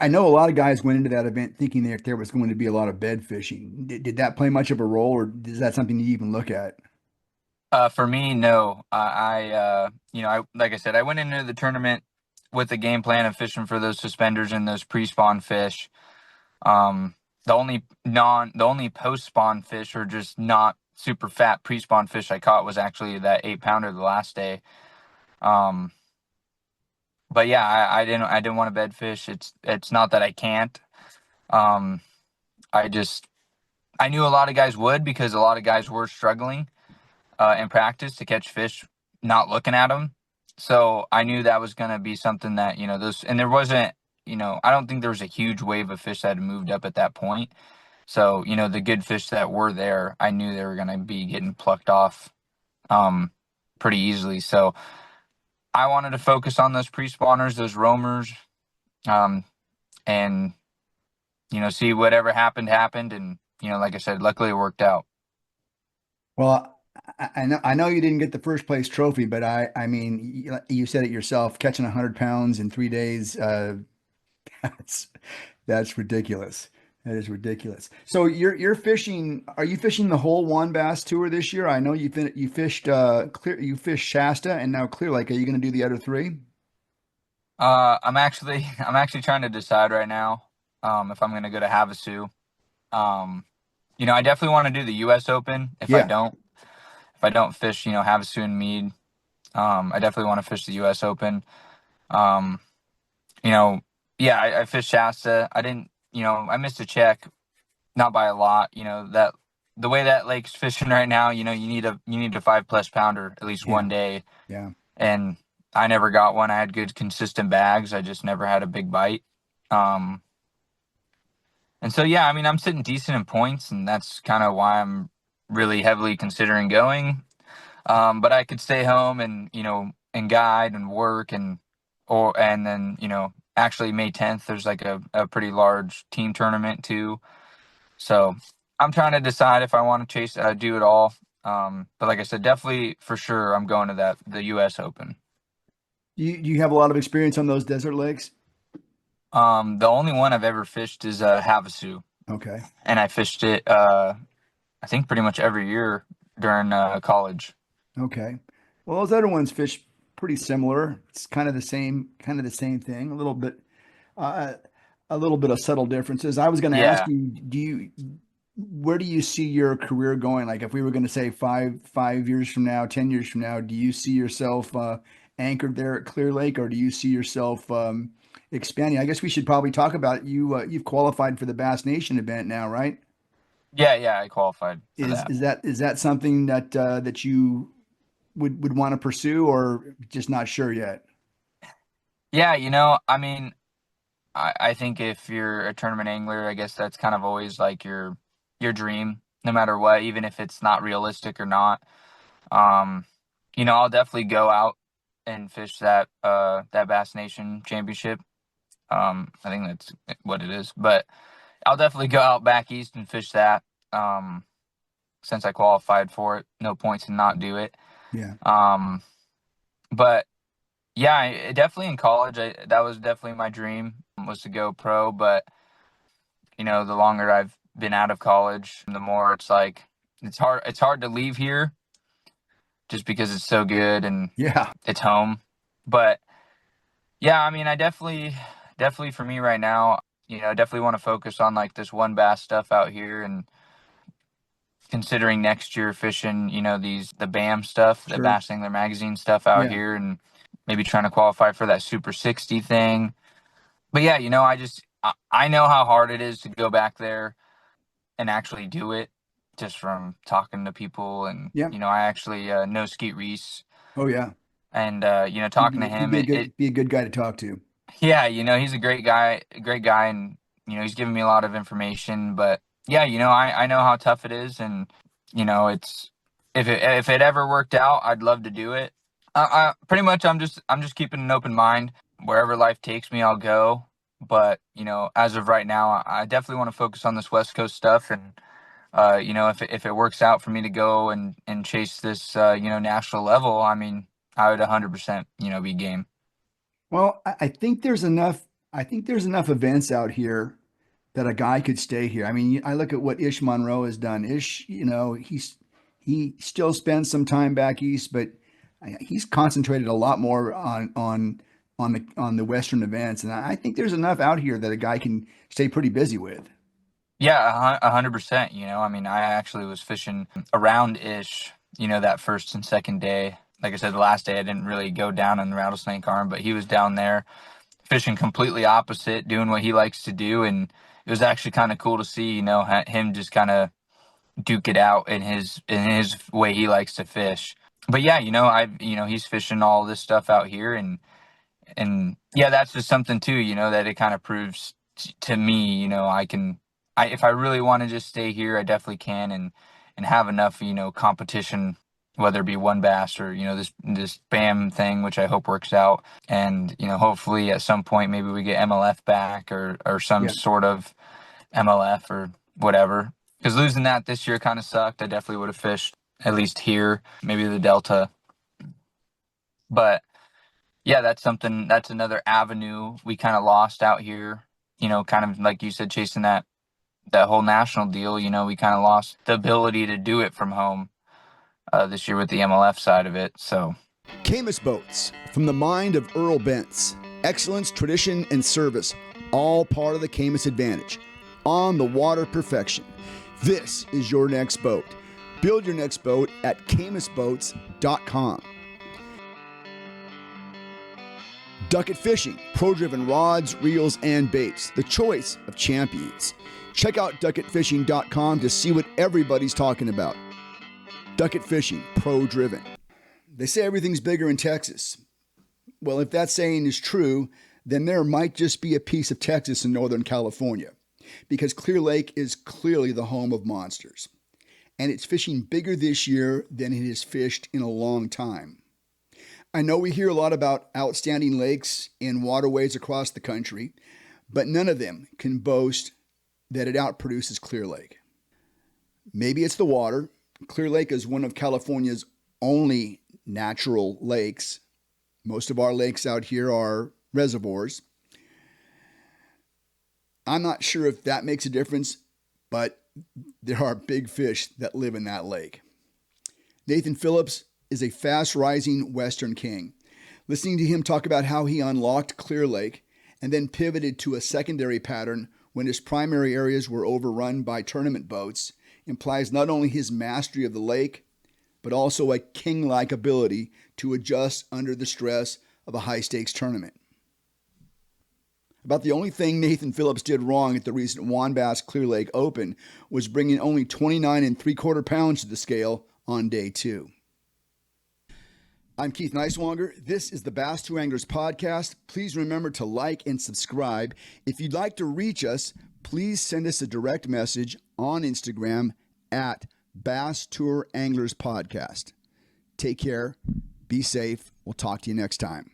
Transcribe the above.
I know a lot of guys went into that event thinking that there was going to be a lot of bed fishing. Did that play much of a role, or is that something you even look at? For me, no. Like I said, I went into the tournament with the game plan of fishing for those suspenders and those pre-spawn fish. Um, the only post-spawn fish or just not super fat pre-spawn fish I caught was actually that 8 pounder the last day. Um, but yeah, I didn't want to bed fish. It's not that I can't. Um, I just I knew a lot of guys would because a lot of guys were struggling in practice to catch fish, not looking at them. So I knew that was going to be something that, and there wasn't, I don't think there was a huge wave of fish that had moved up at that point. So, the good fish that were there, I knew they were going to be getting plucked off um, pretty easily. So I wanted to focus on those pre-spawners, those roamers, um, and, see whatever happened. And, like I said, luckily it worked out. Well, I know you didn't get the first place trophy, but I mean, you said it yourself, catching 100 pounds in 3 days. That's that's ridiculous. That is ridiculous. So you're fishing. Are you fishing the whole WAN Bass Tour this year? I know you fished you fished Shasta and now Clear Lake. Are you going to do the other three? I'm actually trying to decide right now, if I'm gonna go to Havasu. Um, I definitely want to do the U.S. Open. Yeah. If I don't fish, Havasu and Mead, I definitely want to fish the U.S. Open. Um, you know, yeah, I fished Shasta. I didn't, I missed a check, not by a lot. That the way that lake's fishing right now, you need a 5+ pounder at least Yeah. one day, Yeah. and I never got one. I had good consistent bags. I just never had a big bite. Um, and so yeah, I mean, I'm sitting decent in points, and that's kind of why I'm really heavily considering going. But I could stay home and and guide and work and then actually May 10th there's like a pretty large team tournament too. So I'm trying to decide if I want to do it all. But like I said, definitely for sure I'm going to the U.S. Open. Do you have a lot of experience on those desert lakes? The only one I've ever fished is Havasu, Okay. and I fished it I think pretty much every year during college. Okay. Well, those other ones fish pretty similar. It's kind of the same thing. Uh, a little bit of subtle differences. I was going to ask Yeah. you, where do you see your career going? Like, if we were going to say five years from now, 10 years from now, do you see yourself anchored there at Clear Lake, or do you see yourself expanding? I guess we should probably talk about you. You've qualified for the Bass Nation event now, right? Yeah, I qualified for Is that. is that is that something that you would want to pursue, or just not sure yet? Yeah, I mean, I think if you're a tournament angler, I guess that's kind of always like your dream, no matter what, even if it's not realistic or not. Um, I'll definitely go out and fish that Bass Nation Championship. I think that's what it is. But I'll definitely go out back east and fish that. Um, since I qualified for it, no points to not do it. Yeah. Um, but yeah, definitely in college, that was definitely my dream was to go pro. But the longer I've been out of college, the more it's like it's hard to leave here just because it's so good and Yeah. it's home. But yeah, I mean, I definitely for me right now, definitely want to focus on like this one bass stuff out here and considering next year fishing, the BAM stuff, the Sure. Bass Angler Magazine stuff out Yeah. here and maybe trying to qualify for that Super 60 thing. But yeah, I know how hard it is to go back there and actually do it just from talking to people. And, Yeah. I actually know Skeet Reese Oh yeah. and, He'd talking to be he'd him, be a good guy to talk to. yeah, he's a great guy. And, he's given me a lot of information. But yeah, I know how tough it is. And, it's, if it ever worked out, I'd love to do it. Pretty much, I'm just keeping an open mind. Wherever life takes me, I'll go. But as of right now, I definitely want to focus on this West Coast stuff. And if it works out for me to go and chase this national level, I mean, I would 100% be game. Well, I think there's enough. I think there's enough events out here that a guy could stay here. I mean, I look at what Ish Monroe has done. Ish, he still spends some time back east, but he's concentrated a lot more on the Western events, and I think there's enough out here that a guy can stay pretty busy with. Yeah, 100%. I mean, I actually was fishing around ish, that first and second day. Like I said, the last day I didn't really go down in the Rattlesnake Arm, but he was down there fishing completely opposite, doing what he likes to do. And it was actually kind of cool to see, him just kind of duke it out in his way he likes to fish. But yeah, he's fishing all this stuff out here, and yeah, that's just something too, that it kind of proves to me, if I really want to just stay here, I definitely can, and have enough, competition, whether it be one bass or, this BAM thing, which I hope works out. And, hopefully at some point, maybe we get MLF back or some Yeah, sort of MLF or whatever. Because losing that this year kind of sucked. I definitely would have fished at least here, maybe the Delta. But yeah, that's another avenue we kind of lost out here. Kind of like you said, chasing that whole national deal. We kind of lost the ability to do it from home this year with the MLF side of it. So Camus Boats, from the mind of Earl Bentz. Excellence, tradition, and service, all part of the Camus advantage. On the water perfection. This is your next boat. Build your next boat at camusboats.com. Ducket Fishing, pro-driven rods, reels, and baits. The choice of champions. Check out ducketfishing.com to see what everybody's talking about. Ducket Fishing, pro-driven. They say everything's bigger in Texas. Well, if that saying is true, then there might just be a piece of Texas in Northern California, because Clear Lake is clearly the home of monsters. And it's fishing bigger this year than it has fished in a long time. I know we hear a lot about outstanding lakes and waterways across the country, but none of them can boast that it outproduces Clear Lake. Maybe it's the water. Clear Lake is one of California's only natural lakes. Most of our lakes out here are reservoirs. I'm not sure if that makes a difference, but there are big fish that live in that lake. Nathan Phillips is a fast-rising Western king. Listening to him talk about how he unlocked Clear Lake and then pivoted to a secondary pattern when his primary areas were overrun by tournament boats implies not only his mastery of the lake, but also a king-like ability to adjust under the stress of a high-stakes tournament. About the only thing Nathan Phillips did wrong at the recent Juan Bass Clear Lake Open was bringing only 29 3/4 pounds to the scale on day 2. I'm Keith Neiswanger. This is the Bass Tour Anglers Podcast. Please remember to like and subscribe. If you'd like to reach us, please send us a direct message on Instagram at Bass Tour Anglers Podcast. Take care. Be safe. We'll talk to you next time.